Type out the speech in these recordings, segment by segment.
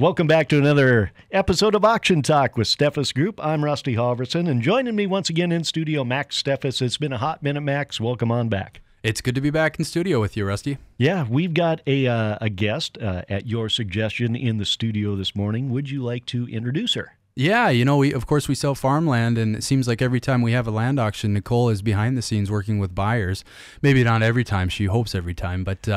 Welcome back to another episode of Auction Talk with Steffes Group. I'm Rusty Halverson, and joining me once again in studio, Max Steffes. It's been a hot minute, Max. Welcome on back. It's good to be back in studio with you, Rusty. Yeah, we've got a guest at your suggestion in the studio this morning. Would you like to introduce her? Yeah, of course we sell farmland, and it seems like every time we have a land auction, Nicole is behind the scenes working with buyers. Maybe not every time, she hopes every time, but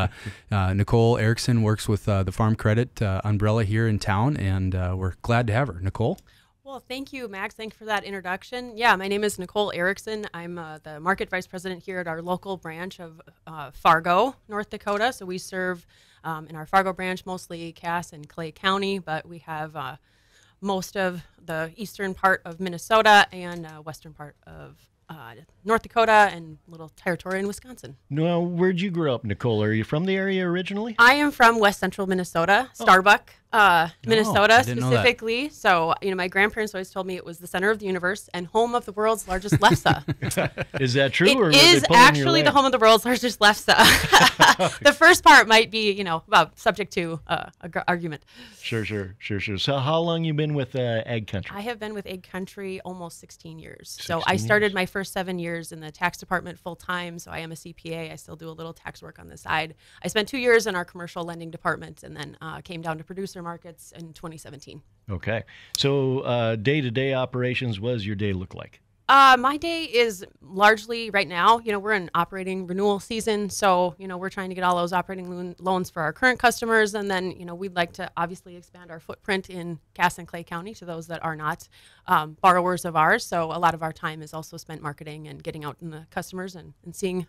Nicole Erickson works with the Farm Credit umbrella here in town, and we're glad to have her. Nicole? Well, thank you, Max. Thanks for that introduction. Yeah, my name is Nicole Erickson. I'm the market vice president here at our local branch of Fargo, North Dakota. So we serve in our Fargo branch mostly Cass and Clay County, but we have most of the eastern part of Minnesota and western part of North Dakota and little territory in Wisconsin. Now, where'd you grow up, Nicole? Are you from the area originally? I am from west central Minnesota, Starbuck, Minnesota specifically. So, my grandparents always told me it was the center of the universe and home of the world's largest lefse. Is that true? It is actually the home of the world's largest lefse. The first part might be, subject to argument. Sure. So how long you been with Ag Country? I have been with Ag Country almost 16 years. 16 so I started my first 7 years in the tax department full time. So I am a CPA. I still do a little tax work on the side. I spent 2 years in our commercial lending department and then came down to producer markets in 2017. Okay. So day-to-day operations, what does your day look like? My day is largely right now, we're in operating renewal season. So, we're trying to get all those operating loans for our current customers. And then, we'd like to obviously expand our footprint in Cass and Clay County to those that are not borrowers of ours. So a lot of our time is also spent marketing and getting out in the customers and seeing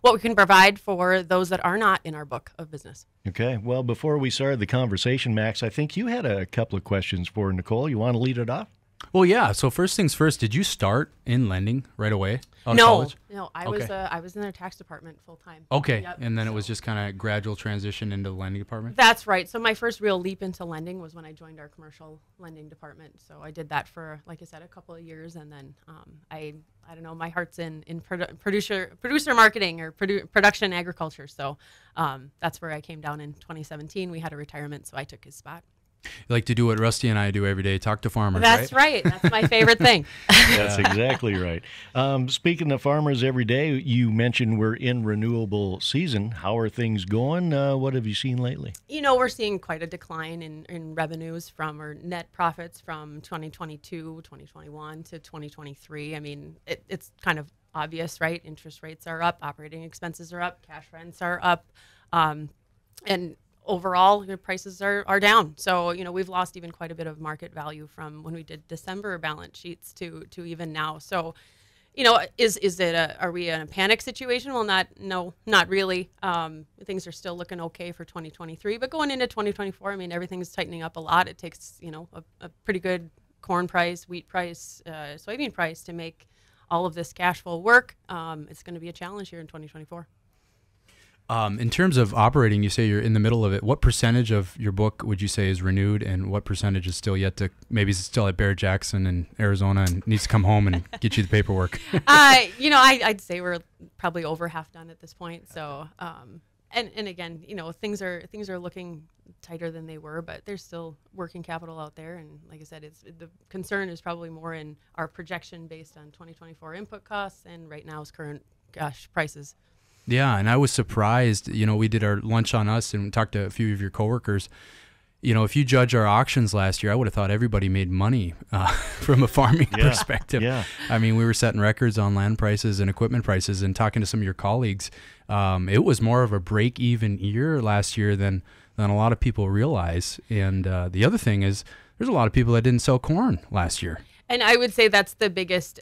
what we can provide for those that are not in our book of business. Okay. Well, before we started the conversation, Max, I think you had a couple of questions for Nicole. You want to lead it off? Well, yeah. So first things first, did you start in lending right away out of college? No. I was in their tax department full time. Okay. Yep. And then it was just kind of gradual transition into the lending department? That's right. So my first real leap into lending was when I joined our commercial lending department. So I did that for, like I said, a couple of years, and then I don't know, my heart's in producer marketing or production agriculture. So that's where I came down in 2017. We had a retirement, so I took his spot. You like to do what Rusty and I do every day, talk to farmers, That's right. That's my favorite thing. That's exactly right. Speaking of farmers every day, you mentioned we're in renewable season. How are things going? What have you seen lately? We're seeing quite a decline in revenues or net profits from 2022, 2021 to 2023. I mean, it's kind of obvious, right? Interest rates are up, operating expenses are up, cash rents are up, and overall, prices are down. So, we've lost even quite a bit of market value from when we did December balance sheets to even now. So, are we in a panic situation? Well, not really. Things are still looking okay for 2023, but going into 2024, I mean, everything's tightening up a lot. It takes, a pretty good corn price, wheat price, soybean price to make all of this cash flow work. It's going to be a challenge here in 2024. In terms of operating, you say you're in the middle of it. What percentage of your book would you say is renewed, and what percentage is still yet to, maybe it's still at Bear Jackson in Arizona and needs to come home and get you the paperwork? I'd say we're probably over half done at this point. So, and again, things are looking tighter than they were, but there's still working capital out there. And like I said, the concern is probably more in our projection based on 2024 input costs and right now's current prices. Yeah, and I was surprised, we did our lunch on us and talked to a few of your coworkers. If you judge our auctions last year, I would have thought everybody made money from a farming perspective. Yeah. I mean, we were setting records on land prices and equipment prices, and talking to some of your colleagues, it was more of a break-even year last year than a lot of people realize. And the other thing is there's a lot of people that didn't sell corn last year. And I would say that's the biggest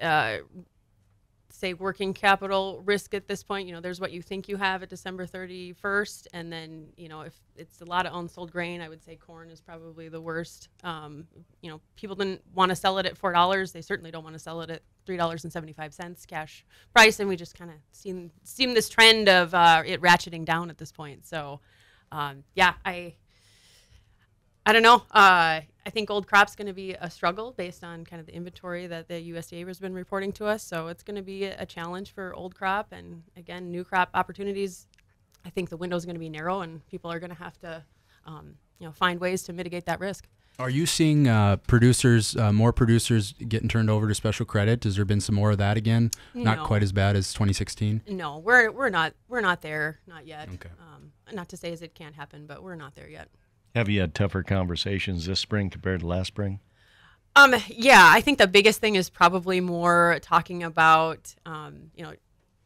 working capital risk at this point. There's what you think you have at December 31st, and then if it's a lot of unsold grain, I would say corn is probably the worst. People didn't want to sell it at $4. They certainly don't want to sell it at $3.75 cash price, and we just kind of seen this trend of it ratcheting down at this point. So I don't know. I think old crop's going to be a struggle based on kind of the inventory that the USDA has been reporting to us. So it's going to be a challenge for old crop. And again, new crop opportunities, I think the window is going to be narrow, and people are going to have to, find ways to mitigate that risk. Are you seeing more producers getting turned over to special credit? Has there been some more of that again? Not quite as bad as 2016. No, we're not there, not yet. Okay. Not to say as it can't happen, but we're not there yet. Have you had tougher conversations this spring compared to last spring? Yeah, I think the biggest thing is probably more talking about,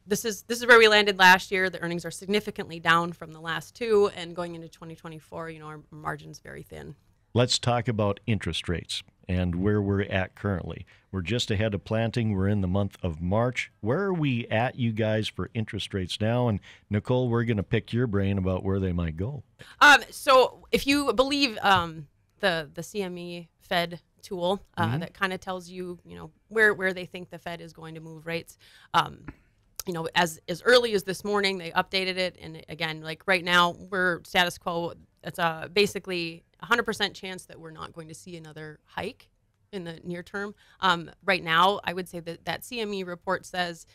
this is where we landed last year. The earnings are significantly down from the last two, and going into 2024, our margin's very thin. Let's talk about interest rates and where we're at currently. We're just ahead of planting. We're in the month of March. Where are we at, you guys, for interest rates now? And Nicole, we're going to pick your brain about where they might go. So if you believe the CME Fed tool that kind of tells you, where they think the Fed is going to move rates. As early as this morning, they updated it. And again, like right now, we're status quo. It's basically 100% chance that we're not going to see another hike in the near term. Right now, I would say that CME report says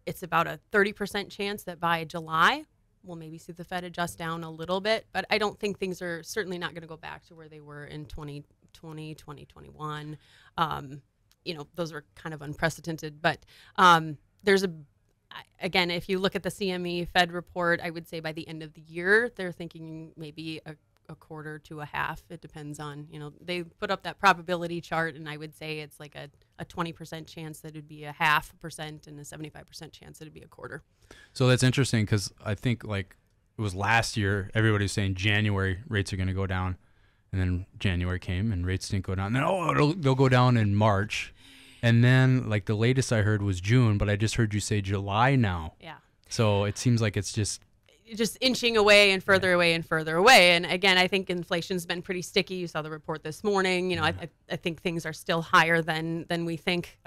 it's about a 30% chance that by July, we'll maybe see the Fed adjust down a little bit. But I don't think things are certainly not going to go back to where they were in 2020, 2021. Those are kind of unprecedented. But again, if you look at the CME Fed report, I would say by the end of the year, they're thinking maybe a quarter to a half. It depends on, they put up that probability chart, and I would say it's like a 20% chance that it'd be a 0.5% and a 75% chance that it'd be a quarter. So that's interesting because I think like it was last year, everybody was saying January rates are going to go down. And then January came and rates didn't go down. And then, they'll go down in March. And then, like, the latest I heard was June, but I just heard you say July now. Yeah. So it seems like it's just inching away and further away and further away. And again, I think inflation's been pretty sticky. You saw the report this morning. I think things are still higher than we think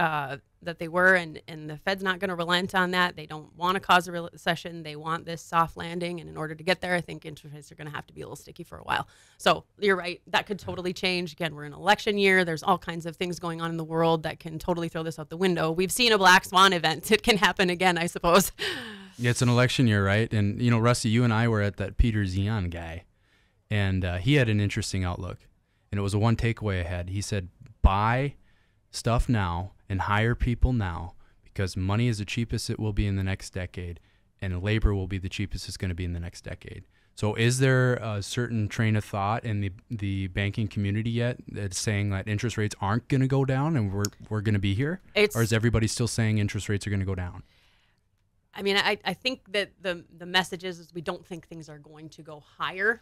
that they were, and the Fed's not going to relent on that. They don't want to cause a recession. They want this soft landing, and in order to get there, I think interest rates are going to have to be a little sticky for a while. So you're right. That could totally change. Again, we're in election year. There's all kinds of things going on in the world that can totally throw this out the window. We've seen a black swan event. It can happen again, I suppose. Yeah, it's an election year, right? And, Rusty, you and I were at that Peter Zion guy, and he had an interesting outlook. And it was the one takeaway I had. He said, buy stuff now and hire people now because money is the cheapest it will be in the next decade, and labor will be the cheapest it's going to be in the next decade. So is there a certain train of thought in the banking community yet that's saying that interest rates aren't going to go down and we're going to be here? Or is everybody still saying interest rates are going to go down? I mean, I think that the message is we don't think things are going to go higher.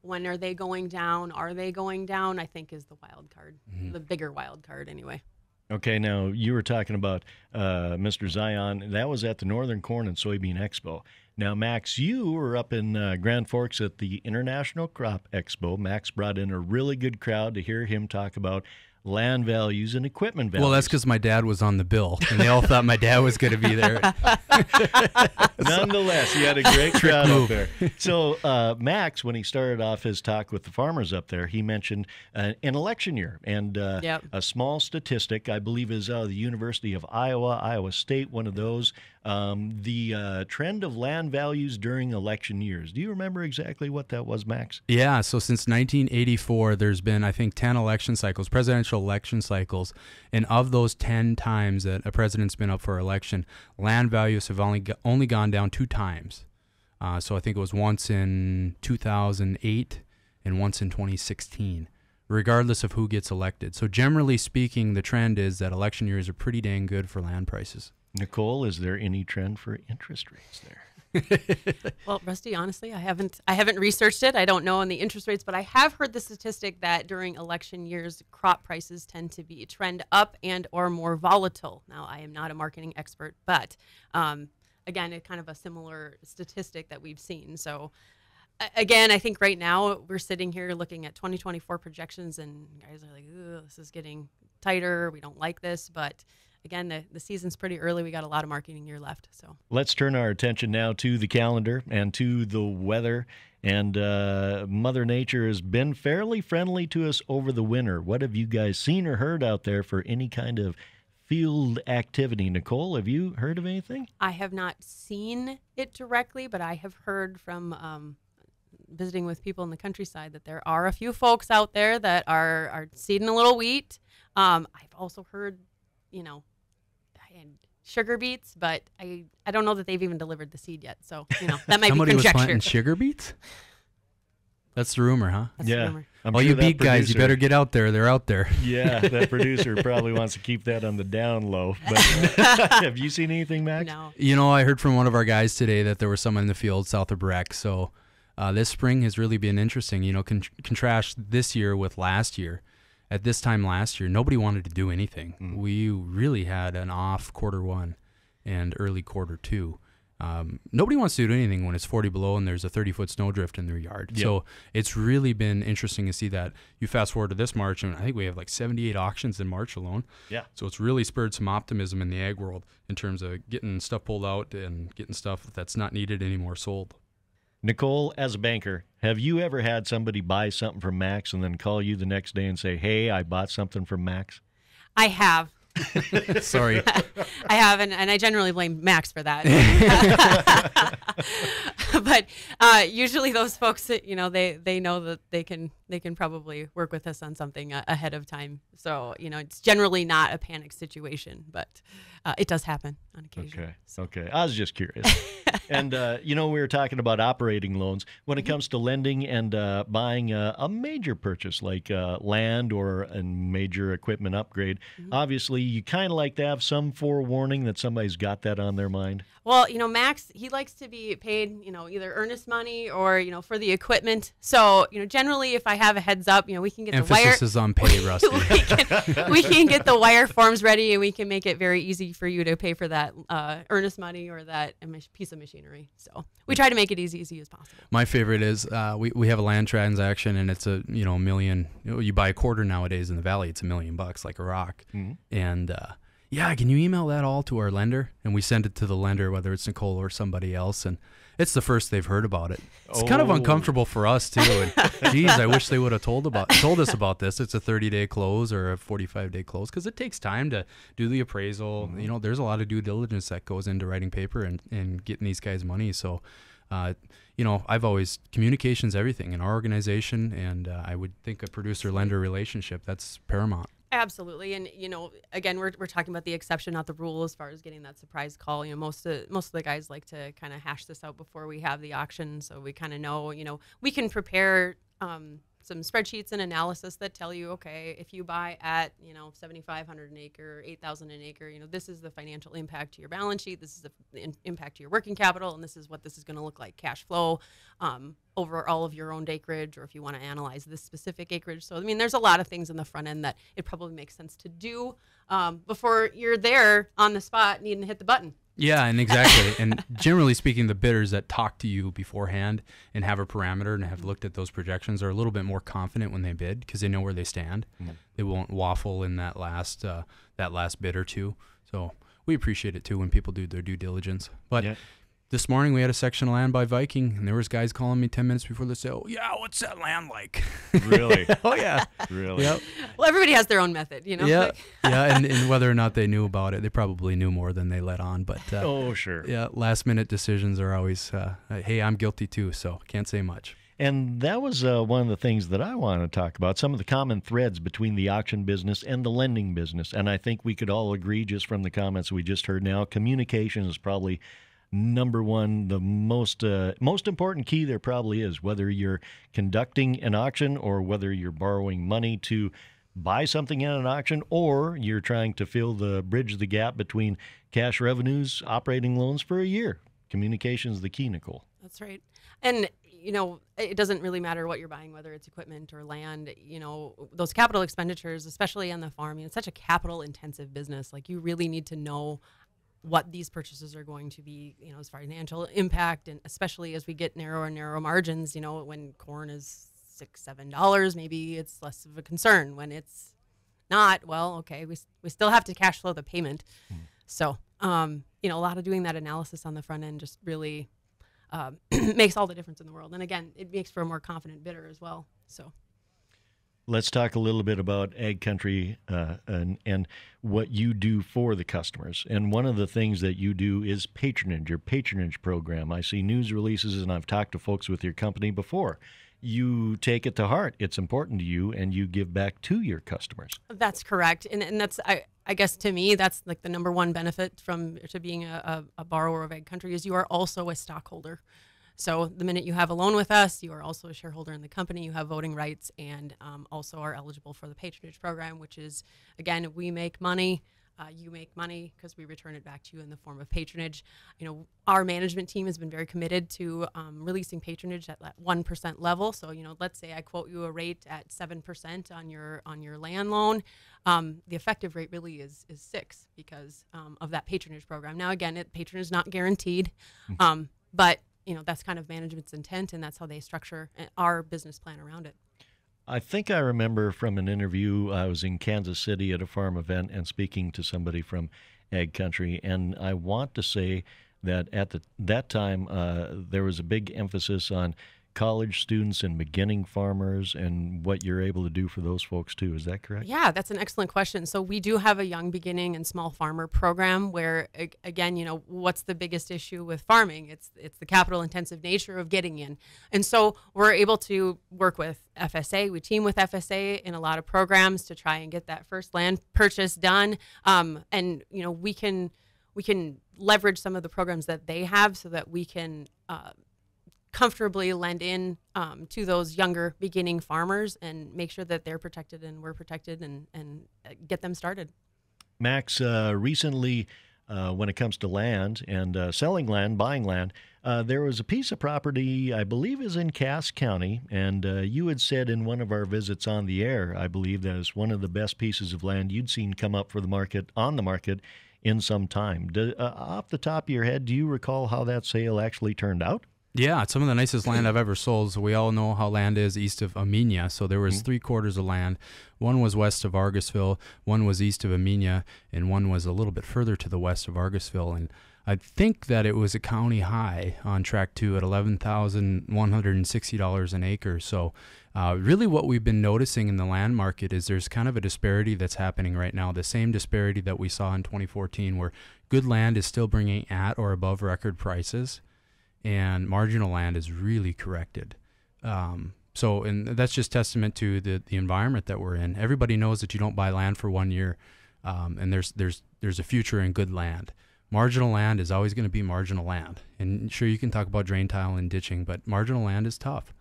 When are they going down? Are they going down? I think is the wild card, the bigger wild card anyway. Okay, now you were talking about Mr. Zion. That was at the Northern Corn and Soybean Expo. Now, Max, you were up in Grand Forks at the International Crop Expo. Max brought in a really good crowd to hear him talk about land values and equipment values. Well, that's because my dad was on the bill, and they all thought my dad was going to be there. Nonetheless, he had a great crowd up there. So Max, when he started off his talk with the farmers up there, he mentioned an election year. And a small statistic, I believe, is out of the University of Iowa, Iowa State, one of those. The trend of land values during election years. Do you remember exactly what that was, Max? Yeah, so since 1984, there's been, I think, 10 election cycles, presidential election cycles, and of those 10 times that a president's been up for election, land values have only gone down 2 times. So I think it was once in 2008 and once in 2016, regardless of who gets elected. So generally speaking, the trend is that election years are pretty dang good for land prices. Nicole, is there any trend for interest rates there? Well, Rusty, honestly, I haven't researched it. I don't know on the interest rates, but I have heard the statistic that during election years, crop prices tend to be trend up and or more volatile. Now, I am not a marketing expert, but again, it's kind of a similar statistic that we've seen. So again, I think right now we're sitting here looking at 2024 projections, and guys are like, this is getting tighter. We don't like this, but again, the season's pretty early. We got a lot of marketing year left. So let's turn our attention now to the calendar and to the weather. And Mother Nature has been fairly friendly to us over the winter. What have you guys seen or heard out there for any kind of field activity? Nicole, have you heard of anything? I have not seen it directly, but I have heard from visiting with people in the countryside that there are a few folks out there that are seeding a little wheat. I've also heard, sugar beets, but I don't know that they've even delivered the seed yet. So, that might Somebody be conjecture. was planting sugar beets? That's the rumor, huh? That's the rumor. I'm All sure you that beet guys, you producer- better get out there. They're out there. Yeah, that producer probably wants to keep that on the down low. But have you seen anything, Max? No. I heard from one of our guys today that there was someone in the field south of Breck. So this spring has really been interesting. Contrast this year with last year. At this time last year, nobody wanted to do anything. We really had an off quarter one and early quarter two. Nobody wants to do anything when it's 40 below and there's a 30-foot snowdrift in their yard. Yep. So it's really been interesting to see that. You fast forward to this March, and I think we have like 78 auctions in March alone. Yeah. So it's really spurred some optimism in the ag world in terms of getting stuff pulled out and getting stuff that's not needed anymore sold. Nicole, as a banker, have you ever had somebody buy something from Max and then call you the next day and say, hey, I bought something from Max? I have. Sorry. I have, and I generally blame Max for that. But usually those folks, they know that they can probably work with us on something ahead of time. So, it's generally not a panic situation, but it does happen on occasion. Okay. I was just curious. And, we were talking about operating loans. When it comes to lending and buying a major purchase like land or a major equipment upgrade, obviously you kind of like to have some forewarning that somebody's got that on their mind. Well, Max, he likes to be paid, either earnest money or, for the equipment. So, generally if I have a heads up, we can get the wire. Emphasis is on pay, Rusty. we can get the wire forms ready and we can make it very easy for you to pay for that earnest money or that piece of machinery. So we try to make it as easy as possible. My favorite is we have a land transaction and it's a million. You buy a quarter nowadays in the valley, it's $1 million like a rock. And can you email that all to our lender? And we send it to the lender, whether it's Nicole or somebody else, and it's the first they've heard about it. It's kind of uncomfortable for us too. And geez, I wish they would have told us about this. It's a 30-day close or a 45-day close because it takes time to do the appraisal. There's a lot of due diligence that goes into writing paper and getting these guys money. So, I've always communication's everything in our organization, and I would think a producer-lender relationship that's paramount. Absolutely. And, again, we're talking about the exception, not the rule as far as getting that surprise call. Most of the guys like to kind of hash this out before we have the auction. So we kind of know, we can prepare some spreadsheets and analysis that tell you, okay, if you buy at, $7,500 an acre, $8,000 an acre, this is the financial impact to your balance sheet. This is the impact to your working capital. And this is what this is going to look like cash flow over all of your owned acreage, or if you want to analyze this specific acreage. So, there's a lot of things in the front end that it probably makes sense to do before you're there on the spot needing to hit the button. Yeah, and exactly. And generally speaking, the bidders that talk to you beforehand and have a parameter and have looked at those projections are a little bit more confident when they bid because they know where they stand. They won't waffle in that last bid or two. So we appreciate it too when people do their due diligence. But this morning we had a section of land by Viking, and there was guys calling me 10 minutes before they say, "Oh yeah, what's that land like?" Really? Oh yeah. Really? Yep. Well, everybody has their own method, Yeah, and whether or not they knew about it, they probably knew more than they let on. But sure. Yeah, last minute decisions are always, hey, I'm guilty too, so can't say much. And that was one of the things that I want to talk about, some of the common threads between the auction business and the lending business. And I think we could all agree just from the comments we just heard now, communication is probably number one, the most important key there probably is, whether you're conducting an auction or whether you're borrowing money to buy something in an auction, or you're trying to bridge the gap between cash revenues, operating loans for a year. Communication is the key, Nicole. That's right. And, it doesn't really matter what you're buying, whether it's equipment or land, those capital expenditures, especially on the farm, it's such a capital intensive business. Like, you really need to know what these purchases are going to be, as financial impact, and especially as we get narrower and narrower margins, when corn is $6-7, maybe it's less of a concern. When it's not, well, okay, we still have to cash flow the payment. So, a lot of doing that analysis on the front end just really makes all the difference in the world. And again, it makes for a more confident bidder as well. So. Let's talk a little bit about Ag Country and what you do for the customers. And one of the things that you do is patronage, your patronage program. I see news releases, and I've talked to folks with your company before. You take it to heart. It's important to you, and you give back to your customers. That's correct. And that's, I guess to me, that's like the number one benefit to being a borrower of Ag Country is you are also a stockholder. So the minute you have a loan with us, you are also a shareholder in the company. You have voting rights, and also are eligible for the patronage program, which is, again, we make money. You make money because we return it back to you in the form of patronage. You know, our management team has been very committed to releasing patronage at that 1% level. So, you know, let's say I quote you a rate at 7% on your land loan. The effective rate really is 6 because of that patronage program. Now, again, patronage is not guaranteed, but you know, that's kind of management's intent, and that's how they structure our business plan around it. I think I remember from an interview, I was in Kansas City at a farm event and speaking to somebody from Ag Country, and I want to say that at that time there was a big emphasis on college students and beginning farmers and what you're able to do for those folks too. Is that correct? Yeah, that's an excellent question. So we do have a young beginning and small farmer program where, again, you know, what's the biggest issue with farming? It's the capital intensive nature of getting in. And so we're able to work with FSA. We team with FSA in a lot of programs to try and get that first land purchase done. And, you know, we can leverage some of the programs that they have so that we can comfortably lend in to those younger beginning farmers and make sure that they're protected and we're protected and get them started. Max, recently when it comes to land and selling land, buying land, there was a piece of property, I believe is in Cass County, and you had said in one of our visits on the air, I believe that is one of the best pieces of land you'd seen come up for the market, on the market in some time. Off the top of your head, do you recall how that sale actually turned out? Yeah, it's some of the nicest land I've ever sold. So we all know how land is east of Amenia. So there was 3/4 of land. One was west of Argusville, one was east of Amenia, and one was a little bit further to the west of Argusville. And I think that it was a county high on track 2 at $11,160 an acre. So really what we've been noticing in the land market is there's kind of a disparity that's happening right now, the same disparity that we saw in 2014 where good land is still bringing at or above record prices, and marginal land is really corrected. And that's just testament to the environment that we're in. Everybody knows that you don't buy land for 1 year, and there's a future in good land. Marginal land is always going to be marginal land. And sure, you can talk about drain tile and ditching, but marginal land is tough.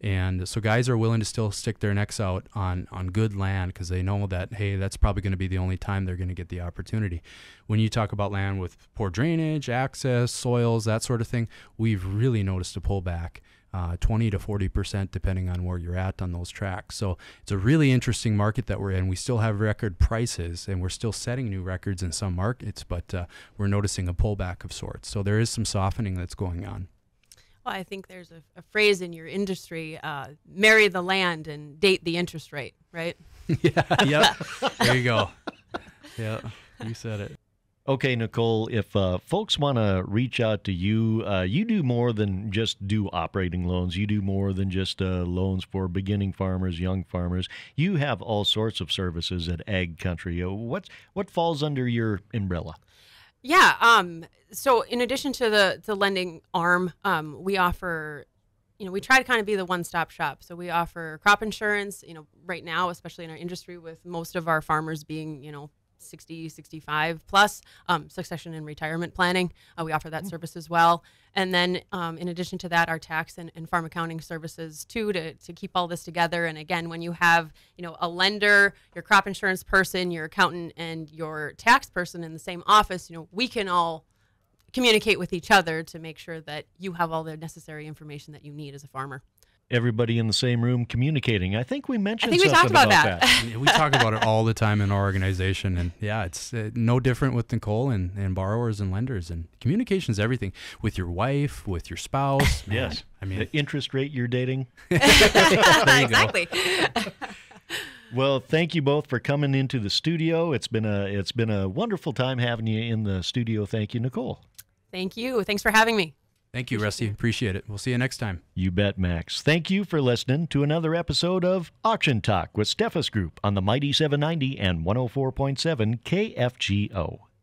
And so guys are willing to still stick their necks out on good land because they know that, hey, that's probably going to be the only time they're going to get the opportunity. When you talk about land with poor drainage, access, soils, that sort of thing, we've really noticed a pullback, 20 to 40% depending on where you're at on those tracks. So it's a really interesting market that we're in. We still have record prices and we're still setting new records in some markets, but we're noticing a pullback of sorts. So there is some softening that's going on. Well, I think there's a phrase in your industry, marry the land and date the interest rate, right? Yeah. There you go. Yeah, you said it. Okay, Nicole, if folks want to reach out to you, you do more than just do operating loans. You do more than just loans for beginning farmers, young farmers. You have all sorts of services at Ag Country. What falls under your umbrella? Yeah. So in addition to the lending arm, we offer, we try to kind of be the one-stop shop. So we offer crop insurance, right now, especially in our industry with most of our farmers being, 60, 65 plus, succession and retirement planning. We offer that service as well. And then in addition to that, our tax and farm accounting services too, to keep all this together. And again, when you have, a lender, your crop insurance person, your accountant, and your tax person in the same office, we can all communicate with each other to make sure that you have all the necessary information that you need as a farmer. Everybody in the same room communicating. I think we mentioned we something talked about that. We talk about it all the time in our organization. And yeah, it's no different with Nicole and borrowers and lenders. And communication is everything with your wife, with your spouse. Man, yes. I mean, the interest rate you're dating. Exactly. Well, thank you both for coming into the studio. It's been a wonderful time having you in the studio. Thank you, Nicole. Thank you. Thanks for having me. Thank you, Rusty. Appreciate it. We'll see you next time. You bet, Max. Thank you for listening to another episode of Auction Talk with Steffes Group on the Mighty 790 and 104.7 KFGO.